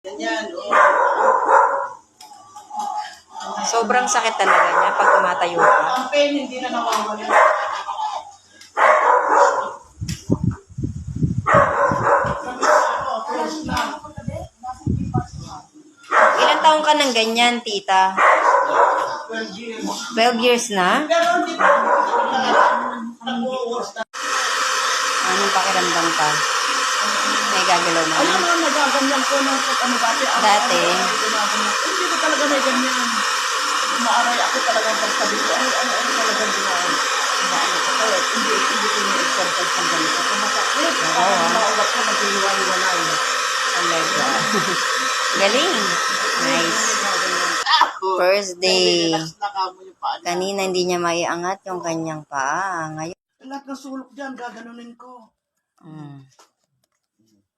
Ganyan, Sobrang sakit talaga niya pag tumatayo ka. Ang pain hindi na nawawala. Ilan taong ka ng ganyan, tita? 12 years. 12 years na? Pero hindi pa nag-worst na. Anong pakiramdam ka? May gagalaw mo? Ano naman nagaganyan ko ng ano Dati? Hindi ko talaga may ganyan. Maaray ako talagang pagsabi ko, ano talagang ginawa. Maano ko kaya, hindi ko na-exercise ng ganito. Kung masakit, maulat ko, mag-iwalay. Talaga. Galing. Nice. First day. Kanina hindi niya maiangat yung kanyang paa. Ngayon. Lahat ng sulok dyan, gaganunin ko. Mm.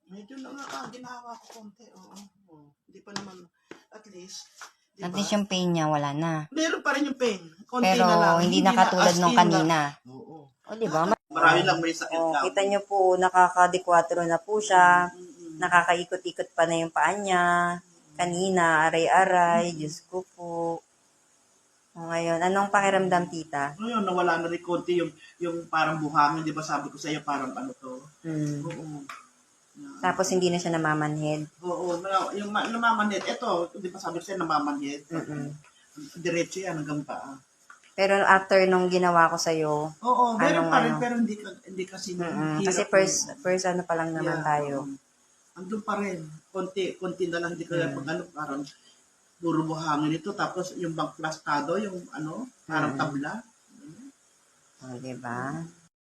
Medyo na ginawa ko konti. Oo. Hindi pa naman, at least. At least yung pain niya wala na. Meron pa rin yung pain. Konti Pero na lang. hindi na katulad nung kanina. Oo. O, diba? Marami lang may sakit O, ka. kita niyo po, nakaka-4 na po siya. Nakakaikot-ikot pa na yung paa niya. Kanina, aray-aray. Diyos ko po. O, ngayon, anong pakiramdam, tita? Ngayon, nawala na rin konti yung parang buhangin. Di ba sabi ko sa'yo, parang ano to? Hmm. Oo. Tapos hindi na siya namamanhid. Oo. Yung namamanhid, eto, di ba sabi ko sa'yo, namamanhid? Diretso yan hanggang paa. Pero after nung ginawa ko sa'yo, Oo, meron pa rin, ano? pero hindi kasi hirap. Kasi first ano pa lang naman tayo. Andun pa rin. Konti na lang, hindi kaya pag ano, parang puro buhangin ito. Tapos yung bang plastado, yung ano, parang tabla. O, diba?